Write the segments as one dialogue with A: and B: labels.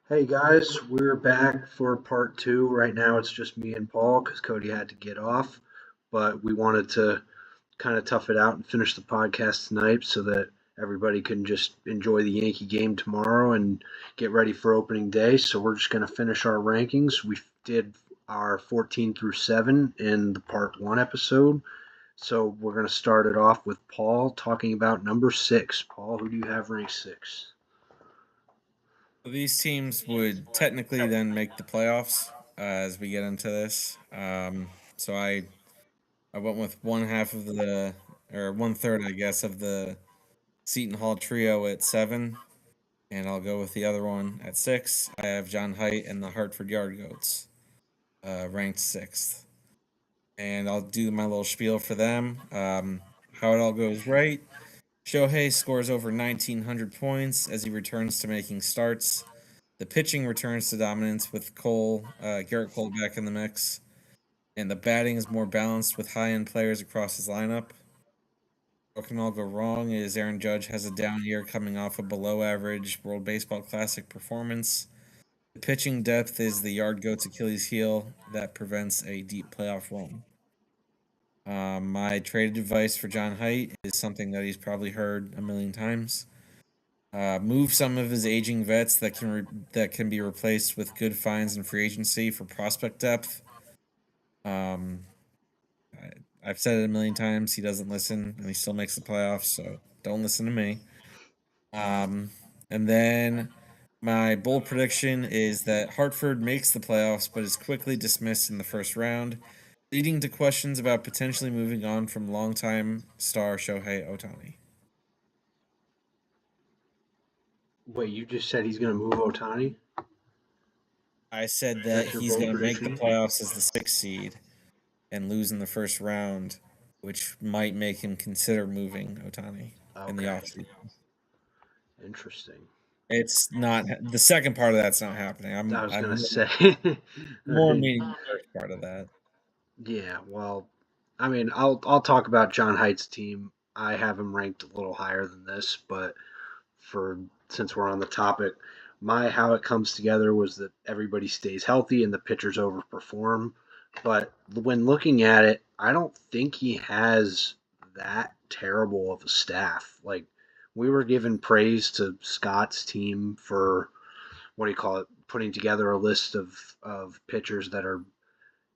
A: Hey guys, we're back for part two. Right now it's just me and Paul because Cody had to get off, but we wanted to kind of tough it out and finish the podcast tonight so that everybody can just enjoy the Yankee game tomorrow and get ready for opening day. So we're just going to finish our rankings. We did our 14 through 7 in the part one episode. So we're going to start it off with Paul talking about number 6. Paul, who do you have ranked 6?
B: These teams would technically then make the playoffs as we get into this. So I went with one half of the or one third, I guess, of the Seton Hall trio at 7, and I'll go with the other one at 6. I have John Height and the Hartford Yard Goats, ranked 6th, and I'll do my little spiel for them. How it all goes right. Shohei scores over 1,900 points as he returns to making starts. The pitching returns to dominance with Garrett Cole back in the mix, and the batting is more balanced with high-end players across his lineup. What can all go wrong is Aaron Judge has a down year coming off a below-average World Baseball Classic performance. The pitching depth is the Yard Goats' Achilles heel that prevents a deep playoff run. My trade advice for John Height is something that he's probably heard a million times. Move some of his aging vets that can be replaced with good finds in free agency for prospect depth. Um, I've said it a million times. He doesn't listen, and he still makes the playoffs. So don't listen to me. And then my bold prediction is that Hartford makes the playoffs, but is quickly dismissed in the first round, leading to questions about potentially moving on from longtime star Shohei Ohtani.
A: Wait, you just said he's going to move Otani?
B: I said
A: Is
B: that
A: that your
B: he's
A: bold
B: going to make the
A: prediction?
B: playoffs as the 6th seed and lose in the first round, which might make him consider moving Otani in the
A: Okay,
B: offseason.
A: interesting.
B: It's not the second part of that's not happening.
A: I
B: I'm
A: was
B: I'm
A: going to
B: more,
A: say,
B: more meaning the first part of that.
A: yeah. Well, I mean, I'll talk about John Height's team. I have him ranked a little higher than this, but for since we're on the topic, my how it comes together was that everybody stays healthy and the pitchers overperform. But when looking at it, I don't think he has that terrible of a staff. Like we were giving praise to Scott's team for what do you call it, putting together a list of pitchers that are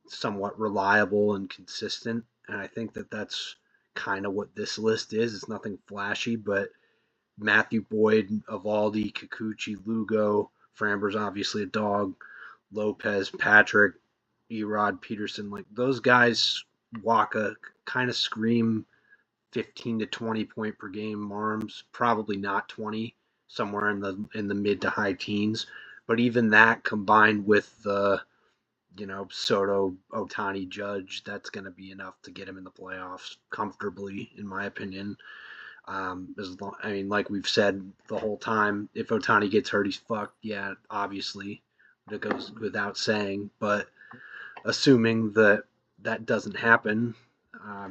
A: somewhat reliable and consistent. And I think that that's kind of what this list is. It's nothing flashy, but Matthew Boyd, Evaldi, Kikuchi, Lugo, Framber's obviously a dog, Lopez, Patrick, Erod, Peterson, like those guys, Waka kind of scream 15 to 20 point per game. Marms probably not 20, somewhere in the mid to high teens. But even that combined with the Soto, Otani, Judge, that's going to be enough to get him in the playoffs comfortably, in my opinion. I mean, like we've said the whole time, if Otani gets hurt, he's fucked. Yeah, obviously, that goes without saying. But assuming that that doesn't happen,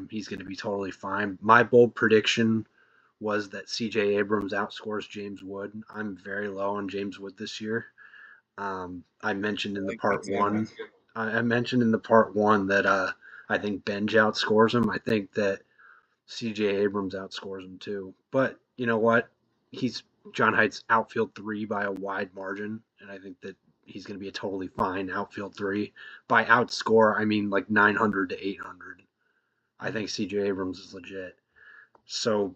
A: he's going to be totally fine. My bold prediction was that C.J. Abrams outscores James Wood. I'm very low on James Wood this year. I mentioned in the
B: Like that
A: part
B: too.
A: one. I mentioned in the part one that I think Benj outscores him. I think that C.J. Abrams outscores him too. But you know what? He's John Height's outfield 3 by a wide margin, and I think that he's going to be a totally fine outfield 3. By outscore, I mean like 900 to 800. I think C.J. Abrams is legit. So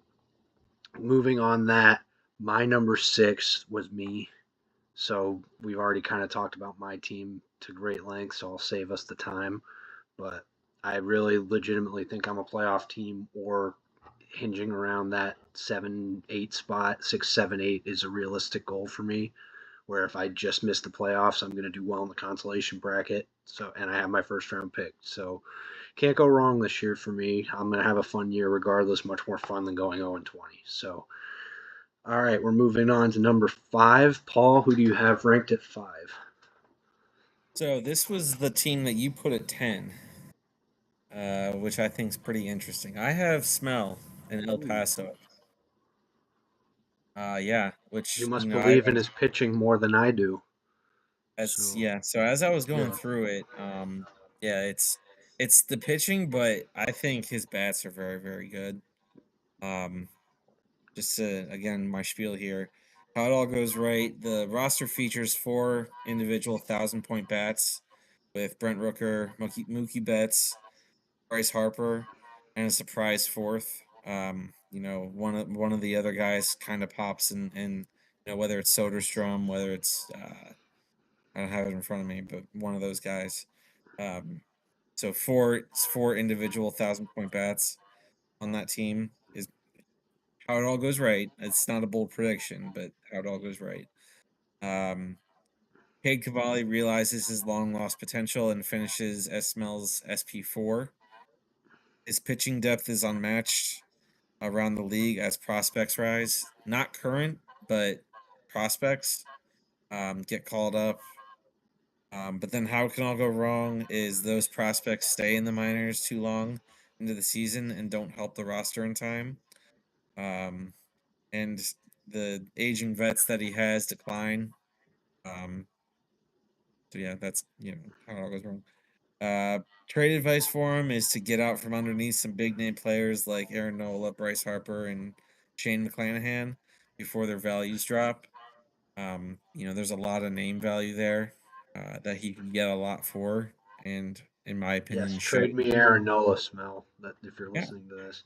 A: moving on that, my number 6 was me. So we've already kind of talked about my team to great length, so I'll save us the time. But I really legitimately think I'm a playoff team or hinging around that 7-8 spot. 6-7-8 is a realistic goal for me. Where if I just miss the playoffs, I'm going to do well in the consolation bracket. So, and I have my first round pick. So, can't go wrong this year for me. I'm going to have a fun year regardless. Much more fun than going 0-20. So, all right, we're moving on to number 5. Paul, who do you have ranked at 5?
B: So this was the team that you put at 10, which I think is pretty interesting. I have Smell in El
A: Ooh.
B: Paso. Yeah,
A: You
B: which
A: must
B: I
A: believe in his pitching more than I do.
B: That's
A: So
B: yeah. So as I was going
A: yeah,
B: through it, yeah, it's the pitching, but I think his bats are very, very good. Um, just to again my spiel here, how it all goes right. The roster features 4 individual 1,000-point bats with Brent Rooker, Mookie Betts, Bryce Harper, and a surprise fourth. One of the other guys kind of pops in, whether it's Soderstrom, whether it's I don't have it in front of me, but one of those guys. Um, so four individual 1,000-point bats on that team is how it all goes right. It's not a bold prediction, but how it all goes right. Um, Cade Cavalli realizes his long lost potential and finishes SML's SP4. His pitching depth is unmatched around the league as prospects rise. Not current, but prospects get called up. But then how it can all go wrong is those prospects stay in the minors too long into the season and don't help the roster in time. Um, and the aging vets that he has decline. Um, so yeah, that's how it all goes wrong. Trade advice for him is to get out from underneath some big name players like Aaron Nola, Bryce Harper, and Shane McClanahan before their values drop. There's a lot of name value there that he could get a lot for, and in my
A: yes,
B: opinion, should.
A: trade me Aaron Nola, Smell. That if you're
B: Yeah.
A: listening to this,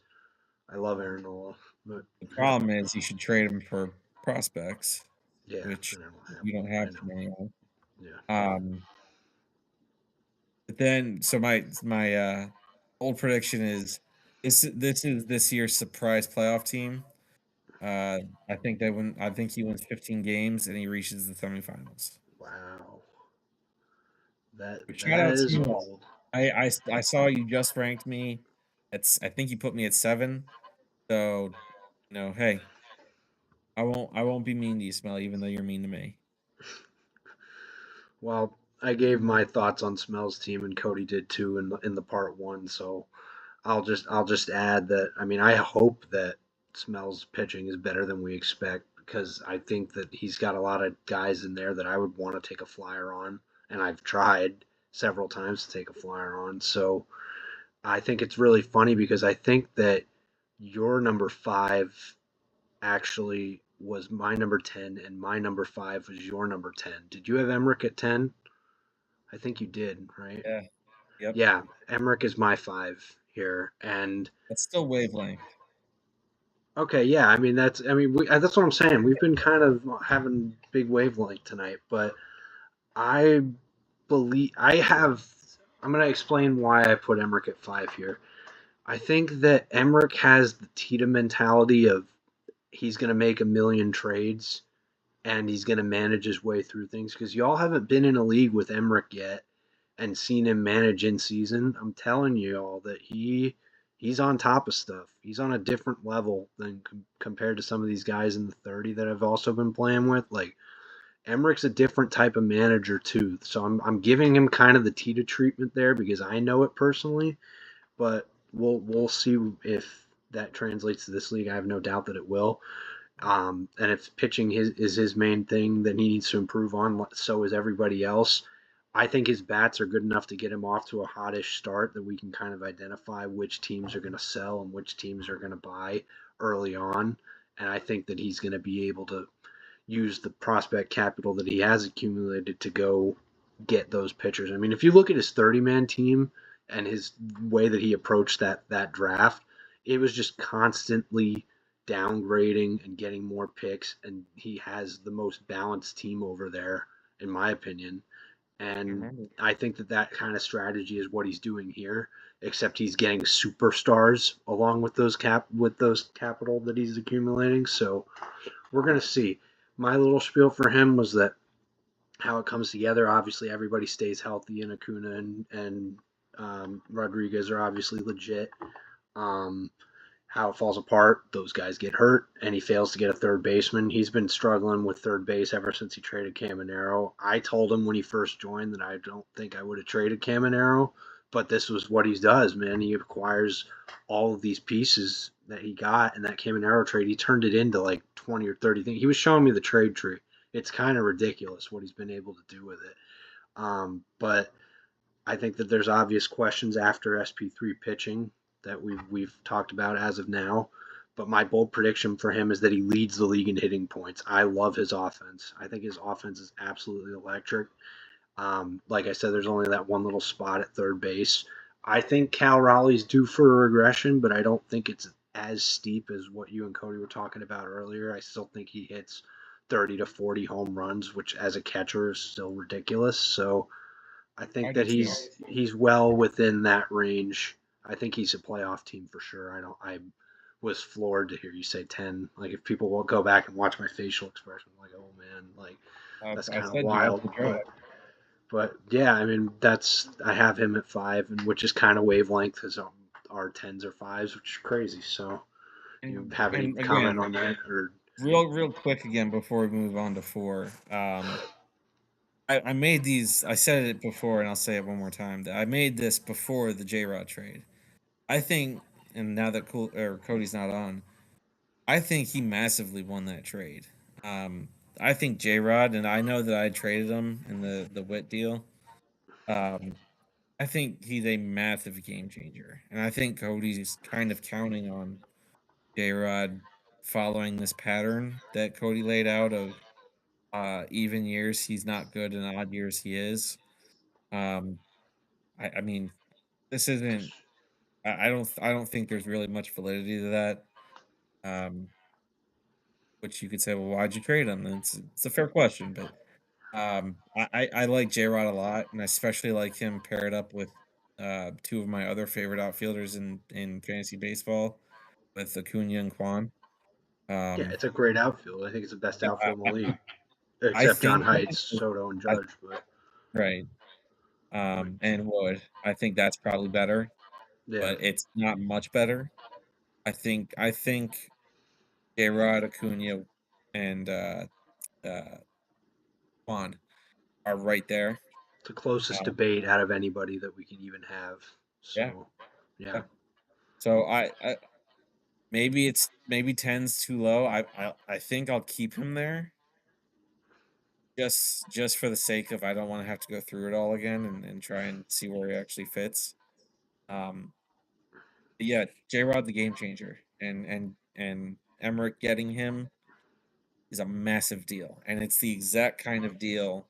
A: I love Aaron Nola, but
B: The problem is you should trade him for prospects,
A: yeah,
B: which
A: then it won't
B: you
A: happen.
B: don't
A: I
B: have
A: know.
B: too many of.
A: Yeah.
B: Um, but then, so my old prediction is this is this year's surprise playoff team. Uh, I think he wins 15 games and he reaches the semifinals.
A: Wow. That
B: But shout
A: that
B: out to
A: is
B: you.
A: bold.
B: I saw you just ranked me. I think you put me at 7. So, hey, I won't be mean to you, Smell, even though you're mean to me.
A: Well, I gave my thoughts on Smell's team, and Cody did too in the part one. So I'll just add that I hope that Smell's pitching is better than we expect because I think that he's got a lot of guys in there that I would want to take a flyer on, and I've tried several times to take a flyer on. So I think it's really funny because I think that your number 5 actually was my number 10 and my number 5 was your number 10. Did you have Emmerich at 10? I think you did, right?
B: Yeah. Yep.
A: Yeah, Emmerich is my 5 here. And
B: That's still wavelength.
A: okay, yeah, that's what I'm saying. We've been kind of having big wavelength tonight, but I believe I'm going to explain why I put Emmerich at 5 here. I think that Emmerich has the Tita mentality of he's going to make a million trades and he's going to manage his way through things because y'all haven't been in a league with Emmerich yet and seen him manage in season. I'm telling you all that he's on top of stuff. He's on a different level than compared to some of these guys in the 30 that I've also been playing with. Like Emmerich's a different type of manager too. So I'm giving him kind of the Tita treatment there because I know it personally, but we'll see if that translates to this league. I have no doubt that it will. And if pitching is his main thing, then he needs to improve on. So is everybody else. I think his bats are good enough to get him off to a hottish start that we can kind of identify which teams are going to sell and which teams are going to buy early on. And I think that he's going to be able to use the prospect capital that he has accumulated to go get those pitchers. I mean, if you look at his 30-man team and his way that he approached that draft, it was just constantly downgrading and getting more picks, and he has the most balanced team over there, in my opinion. And
B: Mhm.
A: I think that kind of strategy is what he's doing here, except he's getting superstars along with those capital that he's accumulating. So we're gonna see. My little spiel for him was that how it comes together. Obviously, everybody stays healthy, and Acuna and Rodriguez are obviously legit. Um, how it falls apart, those guys get hurt, and he fails to get a third baseman. He's been struggling with third base ever since he traded Caminero. I told him when he first joined that I don't think I would have traded Caminero, but this was what he does, man. He acquires all of these pieces that he got in that Caminero trade. He turned it into like 20 or 30 things. He was showing me the trade tree. It's kind of ridiculous what he's been able to do with it. But I think that there's obvious questions after SP3 pitching that we've talked about as of now. But my bold prediction for him is that he leads the league in hitting points. I love his offense. I think his offense is absolutely electric. Like I said, there's only that one little spot at third base. I think Cal Raleigh's due for a regression, but I don't think it's as steep as what you and Cody were talking about earlier. I still think he hits 30 to 40 home runs, which as a catcher is still ridiculous. So I
B: I
A: think
B: do
A: that
B: too.
A: he's well within that range. I think he's a playoff team for sure. I was floored to hear you say 10. Like if people will go back and watch my facial expression, like oh man, like that's
B: I
A: kind of
B: said you got
A: wild.
B: the draft.
A: But yeah, I mean that's I have him at 5, and which is kind of wavelength because our tens or fives, which is crazy. So you have any
B: And
A: comment
B: again,
A: on that or?
B: real quick again before we move on to 4. I made these. I said it before, and I'll say it one more time. That I made this before the J Rod trade. I think, and now that Cody's not on, I think he massively won that trade. Um, I think J Rod, and I know that I traded him in the Witt deal. Um, I think he's a massive game changer, and I think Cody's kind of counting on J Rod following this pattern that Cody laid out of even years he's not good and odd years he is. Um, I mean, this isn't. I don't think there's really much validity to that. Um, which you could say, well, why'd you trade him? And it's a fair question, but I like J Rod a lot, and I especially like him paired up with 2 of my other favorite outfielders in fantasy baseball with Acuna and Quan.
A: Yeah,
B: Um,
A: it's a great outfield. I think it's the best
B: I,
A: outfield in the
B: I,
A: league,
B: I
A: except John
B: think
A: Heights, Soto, and
B: I,
A: Judge. But
B: right. And Wood. I think that's probably better,
A: yeah,
B: but it's not much better. I think J Rod, Acuna, and uh, Quan are right there.
A: it's the closest
B: Um,
A: debate out of anybody that we can even have.
B: yeah,
A: So, yeah,
B: yeah. So maybe 10's too low. I think I'll keep him there just for the sake of I don't want to have to go through it all again and try and see where he actually fits. Um, but yeah, J Rod the game changer, and Emmerich getting him is a massive deal, and it's the exact kind of deal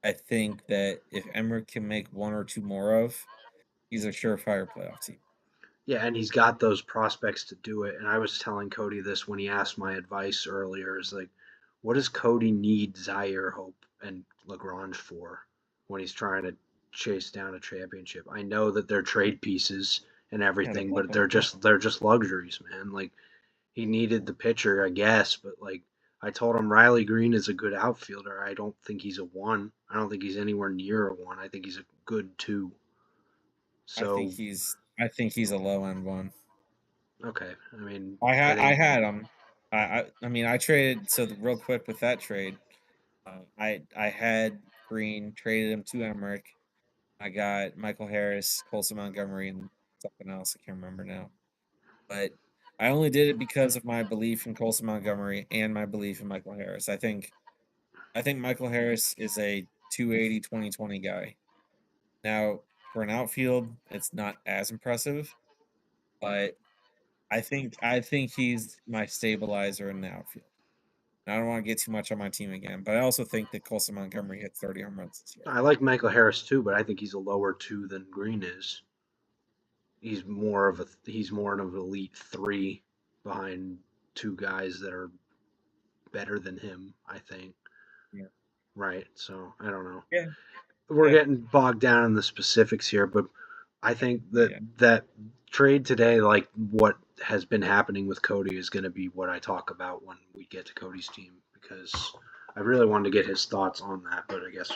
B: I think that if Emmerich can make 1 or 2 more of, he's a surefire playoff team.
A: yeah, and he's got those prospects to do it. And I was telling Cody this when he asked my advice earlier. Is like, what does Cody need Zaire, Hope, and Lagrange for when he's trying to chase down a championship? I know that they're trade pieces and
B: Yeah, they're
A: everything, but
B: weapons. Yeah,
A: they're just luxuries, man. Like he needed the pitcher, I guess, but like I told him Riley Green is a good outfielder. I don't think he's a 1. I don't think he's anywhere near a 1. I think he's a good 2. So,
B: I think he's a low end one.
A: okay. I mean, I
B: I
A: think
B: had him. I mean I traded real quick with that trade. I had Green, traded him to Emmerich. I got Michael Harris, Colson Montgomery, and something else I can't remember now. But I only did it because of my belief in Colson Montgomery and my belief in Michael Harris. I think Michael Harris is a 280 2020 guy. Now, for an outfield, it's not as impressive, but I think he's my stabilizer in the outfield. I don't want to get too much on my team again, but I also think that Colson Montgomery hit 30 home runs this year.
A: I like Michael Harris too, but I think he's a lower 2 than Green is. He's more of an elite 3 behind 2 guys that are better than him, I think.
B: Yeah.
A: Right. So, I don't know.
B: Yeah.
A: We're
B: Yeah.
A: getting bogged down in the specifics here, but I think that
B: Yeah.
A: that trade today, like what has been happening with Cody, is going to be what I talk about when we get to Cody's team because I really wanted to get his thoughts on that, but I guess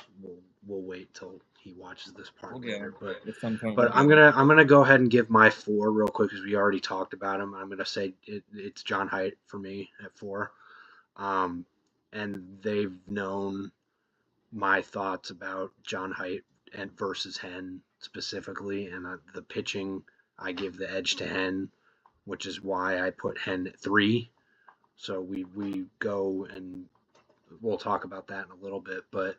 A: we'll wait till he watches this
B: We'll
A: part
B: get
A: later.
B: him. At some point, we'll
A: But
B: get him.
A: I'm gonna go ahead and give my 4 real quick because we already talked about him. I'm gonna say it's John Height for me at 4, um, and they've known my thoughts about John Height and versus Hen specifically, and the pitching. I give the edge to Hen, which is why I put Hen at 3. So we go and we'll talk about that in a little bit. But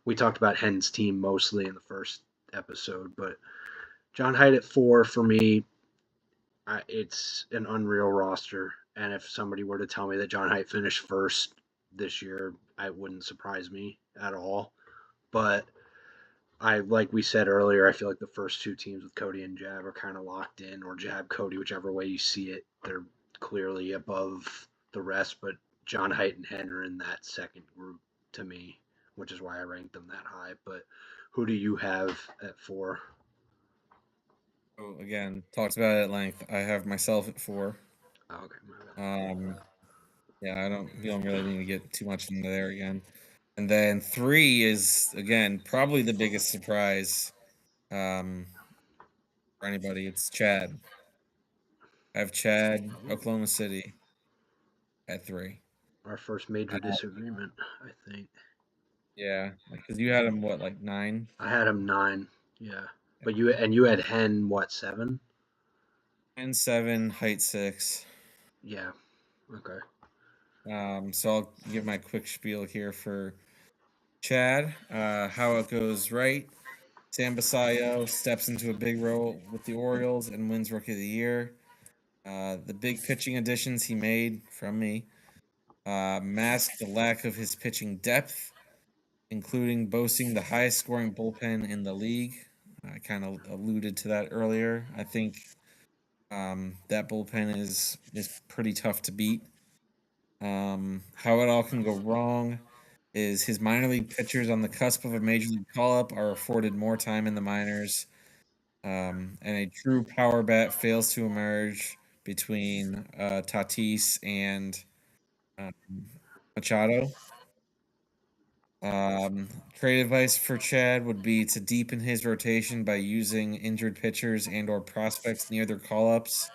A: we talked about Hen's team mostly in the first episode. But John Height at 4 for me, it's an unreal roster. And if somebody were to tell me that John Height finished first this year, it wouldn't surprise me at all. But like we said earlier, I feel like the first two teams with Cody and Jab are kind of locked in, or Jab Cody, whichever way you see it. They're clearly above the rest, but John Height and Hen are in that second group to me, which is why I ranked them that high. But who do you have at 4?
B: So again, talked about it at length. I have myself at 4.
A: Oh, okay, my bad.
B: Yeah, we don't really need to get too much into there again. And then 3 is again probably the biggest surprise um, for anybody. It's Chad. I have Chad, Oklahoma City at 3.
A: Our first major disagreement, I think.
B: Yeah, because you had him what, like 9?
A: I had him 9. Yeah, but you had Hen what, 7?
B: And 7, height 6.
A: Yeah. Okay.
B: So I'll give my quick spiel here for Chad. How it goes right. Sam Basayo steps into a big role with the Orioles and wins Rookie of the Year. The big pitching additions he made from me masked the lack of his pitching depth, including boasting the highest scoring bullpen in the league. I kind of alluded to that earlier. I think that bullpen is pretty tough to beat. How it all can go wrong is his minor league pitchers on the cusp of a major league call up are afforded more time in the minors, and a true power bat fails to emerge between Tatis and um, Machado. Trade advice for Chad would be to deepen his rotation by using injured pitchers and or prospects near their call ups,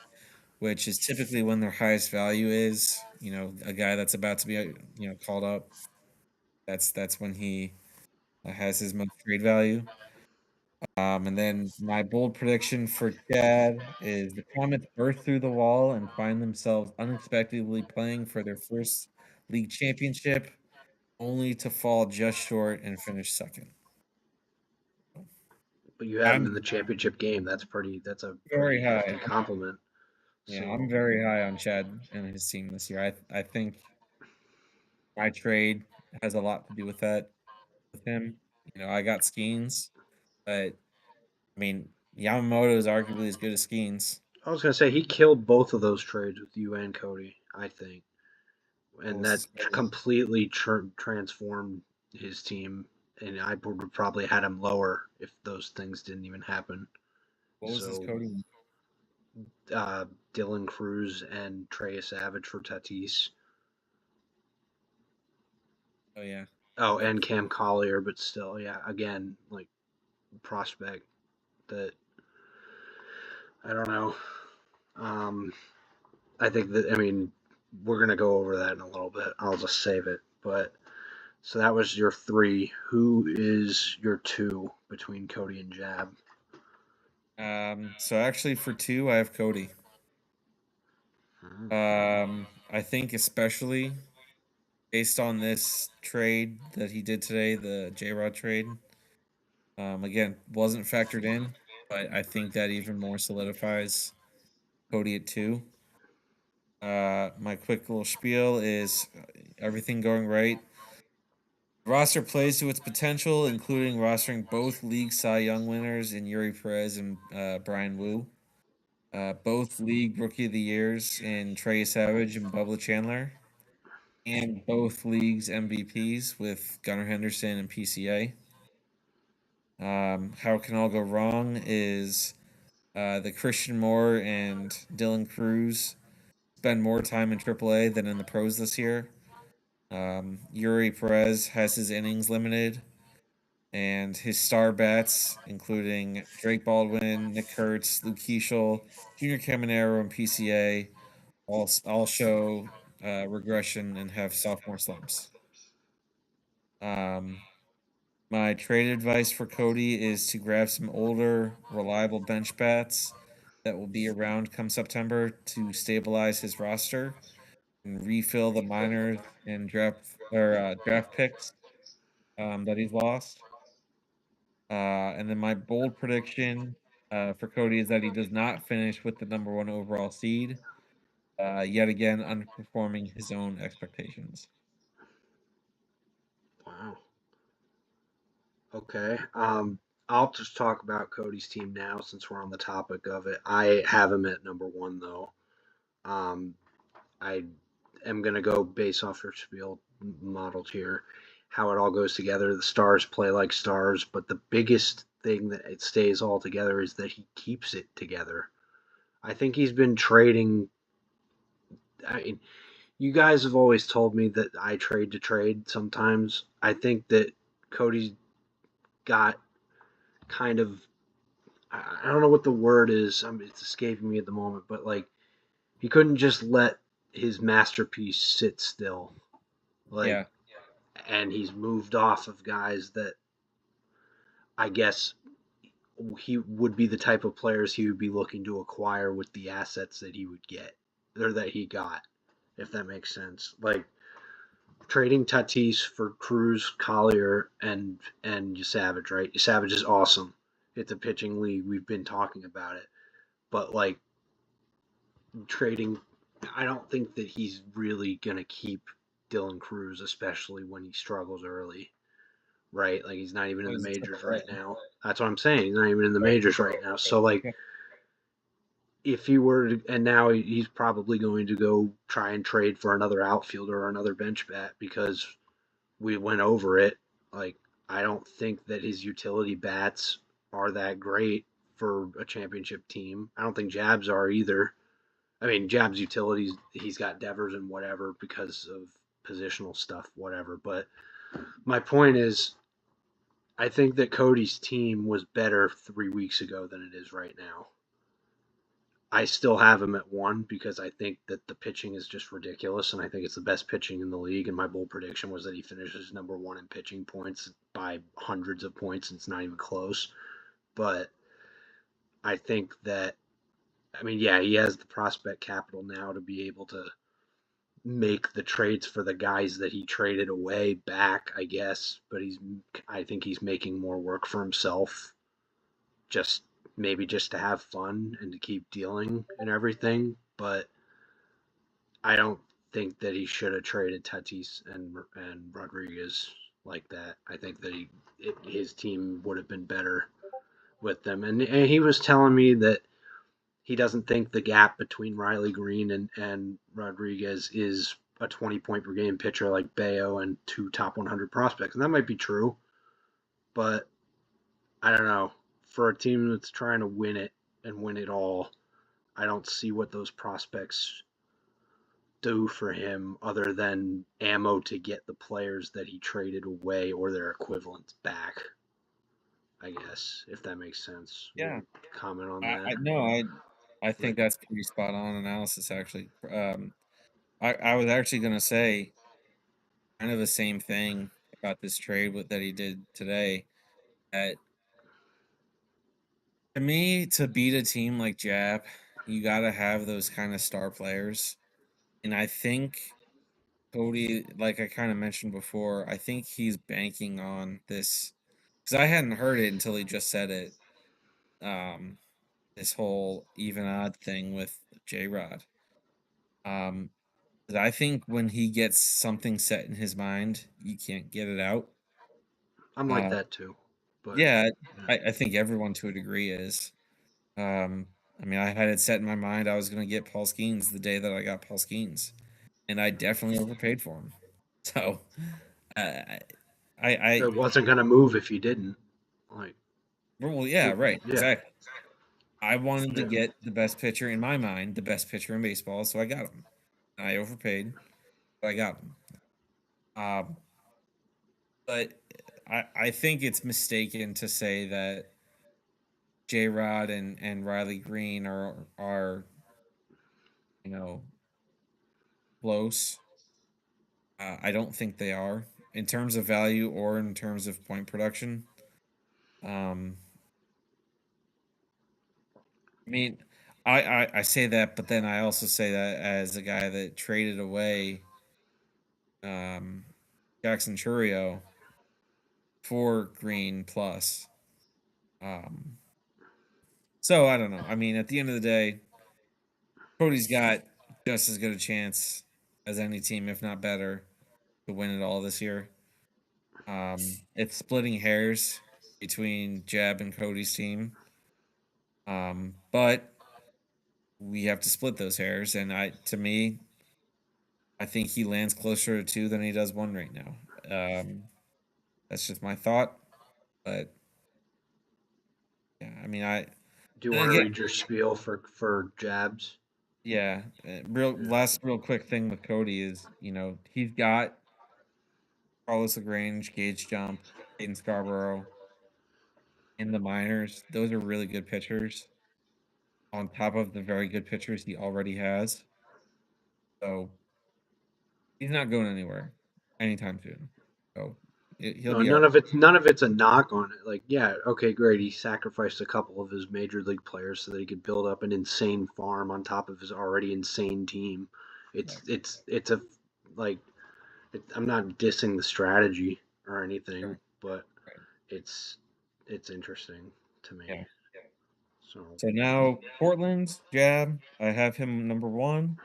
B: which is typically when their highest value is. You know, a guy that's about to be called up. That's when he has his most trade value. And then my bold prediction for Chad is the Comets burst through the wall and find themselves unexpectedly playing for their first league championship, only to fall just short and finish second.
A: But you have him in
B: I'm
A: the championship game. That's a
B: very
A: pretty hefty
B: high.
A: compliment.
B: Yeah,
A: So
B: I'm very high on Chad and his team this year. I think my trade has a lot to do with that with him. You know, I got Skeens, but I mean Yamamoto is arguably as good as Skeens.
A: I was gonna say he killed both of those trades with you and Cody, I think,
B: What
A: and
B: was
A: that
B: his trade?
A: completely transformed his team. And I would have probably had him lower if those things didn't even happen.
B: What was his
A: So
B: Cody?
A: Dylan Cruz and Trey Savage for Tatis.
B: Oh yeah.
A: Oh,
B: Yep.
A: and Cam Collier, but still, yeah. Again, like prospect that I don't know. Um, I think that we're gonna go over that in a little bit. I'll just save it. But so that was your 3. Who is your 2 between Cody and Jab?
B: So actually for 2, I have Cody.
A: Hmm.
B: I think especially based on this trade that he did today, the J Rod trade. Again, wasn't factored in, but I think that even more solidifies Cody at 2. My quick little spiel is everything going right. The roster plays to its potential, including rostering both league Cy Young winners in Yuri Perez and Brian Wu. Both league rookie of the years in Trey Savage and Bubba Chandler, and both leagues MVPs with Gunnar Henderson and PCA. How it can all go wrong is the Christian Moore and Dylan Cruz spend more time in AAA than in the pros this year. Yuri Perez has his innings limited, and his star bats, including Drake Baldwin, Nick Kurtz, Luke Keeschel, Junior Caminero, and PCA, all show regression and have sophomore slumps. Um, my trade advice for Cody is to grab some older, reliable bench bats that will be around come September to stabilize his roster, and refill the minors and draft picks that he's lost. And then my bold prediction for Cody is that he does not finish with the number one overall seed. Yet again, underperforming his own expectations.
A: Wow. Okay. I'll just talk about Cody's team now since we're on the topic of it. I have him at number one though. Um, I am gonna go base off your spiel modeled here, how it all goes together. The stars play like stars, but the biggest thing that it stays all together is that he keeps it together. I think he's been trading. I mean, you guys have always told me that I trade to trade sometimes. I think that Cody's got kind of, I don't know what the word is. It's escaping me at the moment, but like he couldn't just let his masterpiece sit still. Like,
B: Yeah,
A: and he's moved off of guys that I guess he would be the type of players he would be looking to acquire with the assets that he would get or that he got, if that makes sense. Like trading Tatis for Cruz, Collier, and Savage, right? Savage is awesome. It's a pitching league. We've been talking about it, but like trading, I don't think that he's really gonna keep Dylan Cruz, especially when he struggles early, right? Like he's not even in
B: well,
A: the
B: he's a
A: majors
B: triple
A: right
B: A.
A: now. That's what I'm saying. He's not even in the
B: Right.
A: majors right now. So like
B: Yeah.
A: if he were to, and now he's probably going to go try and trade for another outfielder or another bench bat because we went over it. Like I don't think that his utility bats are that great for a championship team. I don't think Jabs are either. I mean, Jabs utilities, he's got Devers and whatever because of positional stuff, whatever. But my point is, I think that Cody's team was better 3 weeks ago than it is right now. I still have him at one because I think that the pitching is just ridiculous, and I think it's the best pitching in the league. And my bold prediction was that he finishes number one in pitching points by hundreds of points, and it's not even close. But I think that, I mean, yeah, he has the prospect capital now to be able to make the trades for the guys that he traded away back, I guess. But I think he's making more work for himself, just maybe just to have fun and to keep dealing and everything. But I don't think that he should have traded Tatis and Rodriguez like that. I think that his team would have been better with them. And he was telling me that he doesn't think the gap between Riley Green and Rodriguez is a 20-point per game pitcher like Bayo and two top 100 prospects. And that might be true, but I don't know. For a team that's trying to win it and win it all, I don't see what those prospects do for him other than ammo to get the players that he traded away or their equivalents back. I guess if that makes sense.
B: Yeah.
A: Comment on
B: I
A: that.
B: no, I think
A: Like
B: that's pretty spot on analysis actually. I was actually gonna say kind of the same thing about this trade that he did today. That to me, to beat a team like Jab, you gotta have those kind of star players. And I think Cody, like I kind of mentioned before, I think he's banking on this because I hadn't heard it until he just said it. Um, this whole even odd thing with J Rod. Um, 'Cause I think when he gets something set in his mind, you can't get it out.
A: I'm like
B: Uh,
A: that too, but
B: yeah,
A: yeah.
B: I think everyone to a degree is. Um, I mean, I had it set in my mind I was going to get Paul Skeens the day that I got Paul Skeens, and I definitely overpaid for him. So, uh, I
A: It wasn't gonna move if you didn't. Like,
B: well, yeah, right,
A: yeah,
B: exactly. I wanted to
A: yeah.
B: get the best pitcher in my mind, the best pitcher in baseball, so I got him. I overpaid, but I got him. Um, but I think it's mistaken to say that J Rod and Riley Green are you know close. I don't think they are in terms of value or in terms of point production. Um, I mean, I say that, but then I also say that as a guy that traded away um, Jackson Churio for Green plus. Um, so I don't know. I mean, at the end of the day, Cody's got just as good a chance as any team, if not better, to win it all this year. It's splitting hairs between Jab and Cody's team, but we have to split those hairs. And to me, I think he lands closer to two than he does one right now. That's just my thought, but yeah, I mean,
A: Do you
B: and
A: want to
B: again,
A: read your spiel for Jabs?
B: yeah, real quick thing with Cody is he's got Carlos Lagrange, Gage Jump, Aiden Scarborough in the minors. Those are really good pitchers on top of the very good pitchers he already has. So he's not going anywhere anytime soon. So he'll
A: No,
B: be all
A: none of it's a knock on it. Like, yeah, okay, great. He sacrificed a couple of his major league players so that he could build up an insane farm on top of his already insane team.
B: right.
A: It's a like I'm not dissing the strategy or anything, but
B: Right.
A: it's it's interesting to
B: Yeah.
A: me. So
B: So now Portland Jab, I have him number one.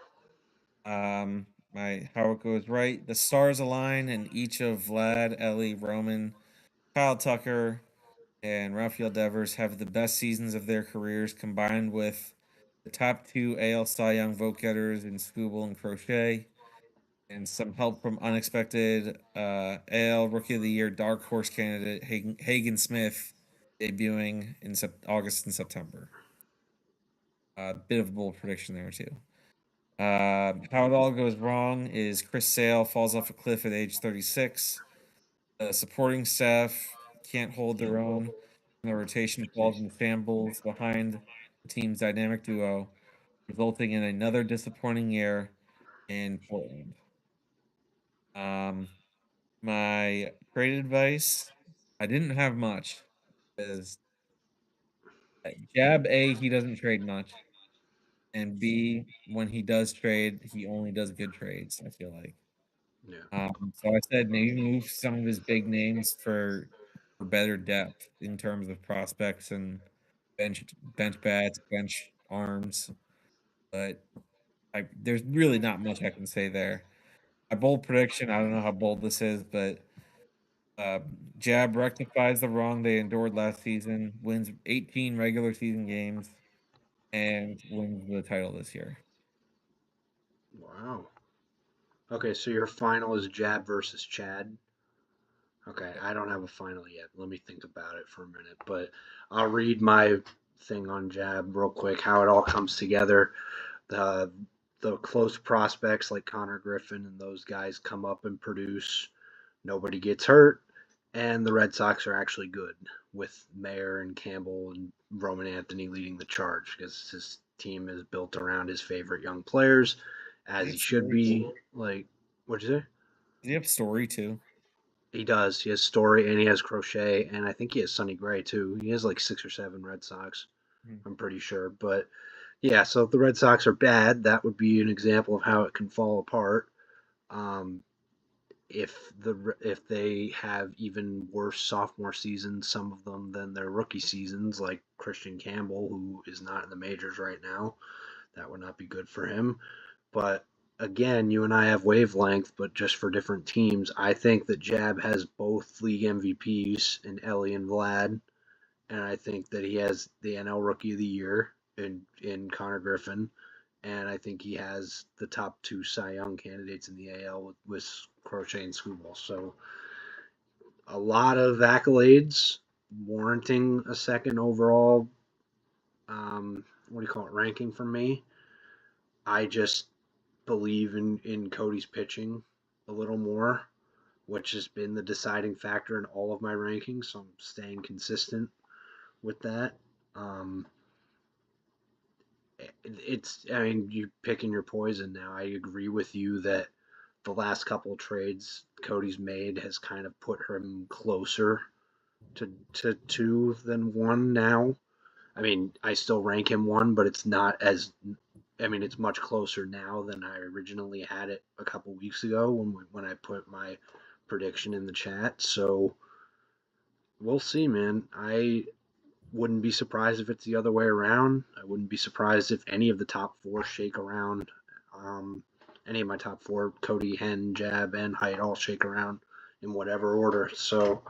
B: My how it goes right. The stars align, and each of Vlad, Ellie, Roman, Kyle Tucker, and Rafael Devers have the best seasons of their careers, combined with the top two AL Cy Young vote getters in Scooble and Crochet, and some help from unexpected AL Rookie of the Year dark horse candidate Hagen Smith debuting in August and September. A bit of a bold prediction there too. How it all goes wrong is Chris Sale falls off a cliff at age 36. The supporting staff can't hold their own. And the rotation falls in shambles behind the team's dynamic duo, resulting in another disappointing year in Portland. Um, my trade advice, I didn't have much. Is Jab A, he doesn't trade much, and B, when he does trade, he only does good trades. I feel like.
A: yeah.
B: So I said maybe move some of his big names for better depth in terms of prospects and bench bats, bench arms. But there's really not much I can say there. My bold prediction, I don't know how bold this is, but uh, Jab rectifies the wrong they endured last season, wins 18 regular season games, and wins the title this year.
A: Wow. Okay, so your final is Jab versus Chad. Okay, I don't have a final yet. Let me think about it for a minute, but I'll read my thing on Jab real quick. How it all comes together. The the close prospects like Connor Griffin and those guys come up and produce. Nobody gets hurt, and the Red Sox are actually good with Mayer and Campbell and Roman Anthony leading the charge because his team is built around his favorite young players,
B: Does he
A: as he
B: have
A: should
B: story too?
A: be. Like, what'd you say?
B: Does he have story too?
A: He does. He has Story and he has Crochet, and I think he has Sonny Gray too. He has like 6 or 7 Red Sox.
B: Hmm.
A: I'm pretty sure, but yeah. So if the Red Sox are bad, that would be an example of how it can fall apart. Um, if they have even worse sophomore seasons, some of them than their rookie seasons, like Christian Campbell, who is not in the majors right now, that would not be good for him. But again, you and I have wavelength, but just for different teams. I think that Jab has both league MVPs in Ellie and Vlad, and I think that he has the NL Rookie of the Year in Connor Griffin, and I think he has the top two Cy Young candidates in the AL with Crochet and Screwball. So a lot of accolades warranting a second overall. What do you call it? Ranking for me. I just believe in Cody's pitching a little more, which has been the deciding factor in all of my rankings. So I'm staying consistent with that. Um, I mean, you picking your poison now. I agree with you that the last couple of trades Cody's made has kind of put him closer to two than one now. I mean, I still rank him one, but it's not as. I mean, it's much closer now than I originally had it a couple weeks ago when I put my prediction in the chat. So we'll see, man. I wouldn't be surprised if it's the other way around. I wouldn't be surprised if any of the top four shake around. Um, any of my top four, Cody, Hen, Jab, and Height, all shake around in whatever order. So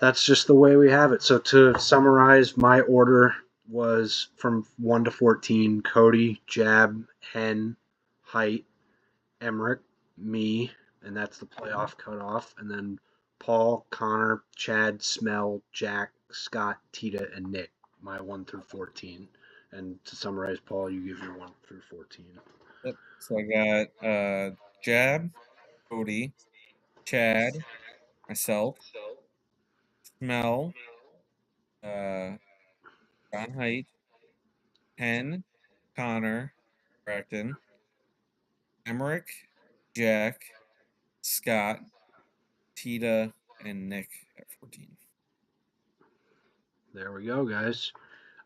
A: that's just the way we have it. So to summarize, my order was from 1 to 14: Cody, Jab, Hen, Height, Emmerich, me, and that's the playoff cutoff. And then Paul, Connor, Chad, Smell, Jack, Scott, Tita, and Nick, my 1 through 14. And to summarize, Paul, you give your 1 through 14.
B: Yep. So I got Jab, Cody, Chad, myself, Smell, uh, John Height, Hen, Connor, Bracton, Emmerich, Jack, Scott, Tita, and Nick at 14.
A: There we go, guys.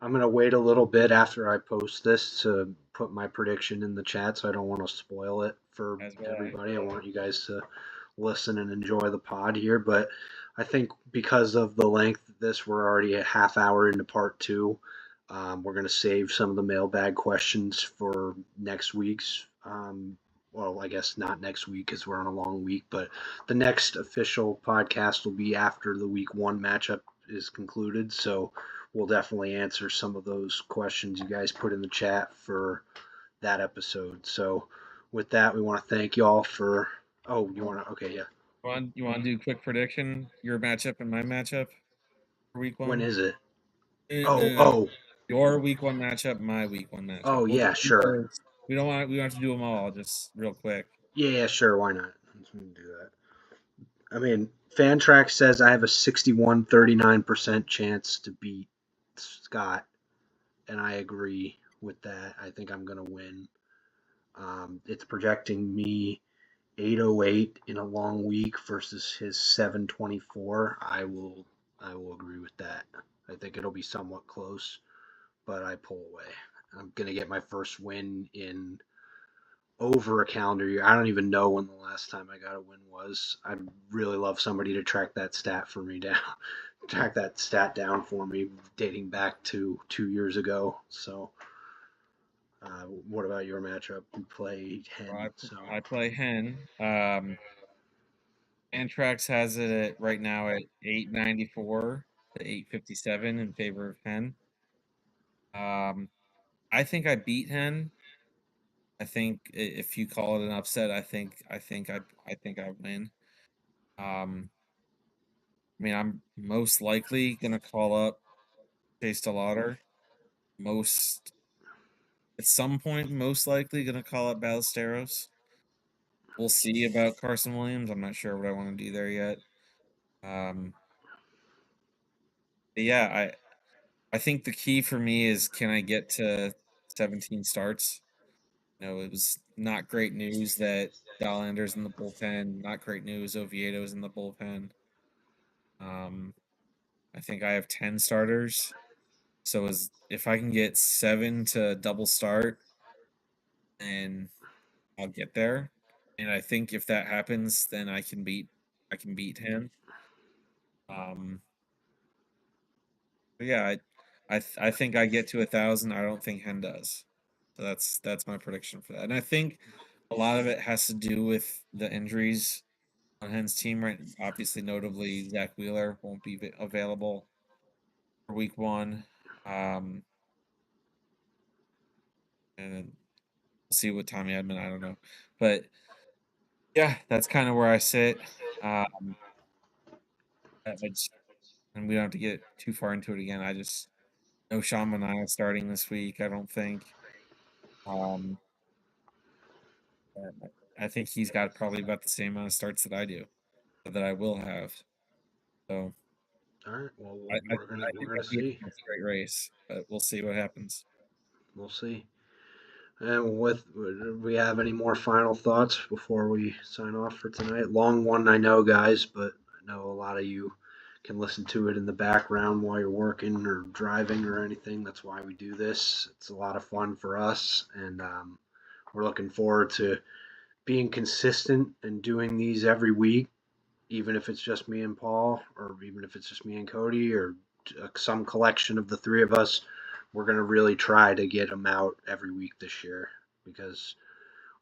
A: I'm going to wait a little bit after I post this to put my prediction in the chat, so I don't want to spoil it for
B: As will I.
A: everybody. I want you guys to listen and enjoy the pod here. But I think because of the length of this, we're already a half hour into part two. We're going to save some of the mailbag questions for next week's. Well, I guess not next week because we're on a long week, but the next official podcast will be after the week one matchup is concluded. So we'll definitely answer some of those questions you guys put in the chat for that episode. So with that, we want to thank y'all for. Oh, you want to? Okay, yeah.
B: You want to do a quick prediction? Your matchup and my matchup for week
A: When
B: one?
A: is it?
B: No,
A: Oh,
B: no, no.
A: oh,
B: Your week one matchup, my week one matchup.
A: oh,
B: We'll
A: yeah,
B: just do
A: sure.
B: those. We don't have to do them all. Just real quick.
A: Yeah, sure. Why not? We can do that. I mean, Fantrax says I have a 61-39% chance to beat Scott, and I agree with that. I think I'm going to win. It's projecting me 808 in a long week versus his 724. I will agree with that. I think it'll be somewhat close, but I pull away. I'm going to get my first win in over a calendar year. I don't even know when the last time I got a win was. I'd really love somebody to track that stat for me down, track that stat down for me, dating back to 2 years ago. So, what about your matchup? You play
B: Well,
A: Hen, so
B: I play Hen. Antrax has it at right now at 894 to 857 in favor of Hen. I think I beat Hen. I think if you call it an upset, I win. I mean, I'm most likely gonna call up Chase DeLauder. Most at some point, most likely gonna call up Ballesteros. We'll see about Carson Williams. I'm not sure what I want to do there yet. Um, but yeah, I think the key for me is can I get to 17 starts? You know, it was not great news that Dollander's in the bullpen. Not great news Oviedo's in the bullpen. I think I have 10 starters. So if I can get 7 to double start, and I'll get there. And I think if that happens, then I can beat him. But yeah, I think I get to 1,000. I don't think Hen does. So that's my prediction for that. And I think a lot of it has to do with the injuries on Hen's team, right? Obviously, notably Zach Wheeler won't be available for week one. And then we'll see with Tommy Edmond. I don't know, but yeah, that's kind of where I sit. Um, and we don't have to get too far into it again. I just know Sean Mania starting this week. I don't think. Um, I think he's got probably about the same amount of starts that I do, that I will have. So
A: all right. Well,
B: I
A: we're
B: think
A: gonna
B: I'll be
A: see.
B: in a straight race, but we'll see what happens.
A: We'll see. And do we have any more final thoughts before we sign off for tonight? Long one, I know, guys, but I know a lot of you can listen to it in the background while you're working or driving or anything. That's why we do this. It's a lot of fun for us, and we're looking forward to being consistent and doing these every week, even if it's just me and Paul, or even if it's just me and Cody, or some collection of the three of us. We're going to really try to get them out every week this year because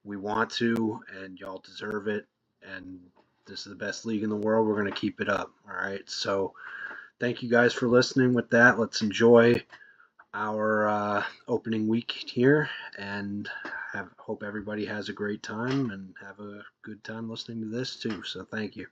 A: we want to, and y'all deserve it. And this is the best league in the world. We're going to keep it up. All right. So thank you guys for listening. With that, let's enjoy our opening week here, and hope everybody has a great time and have a good time listening to this too. So thank you.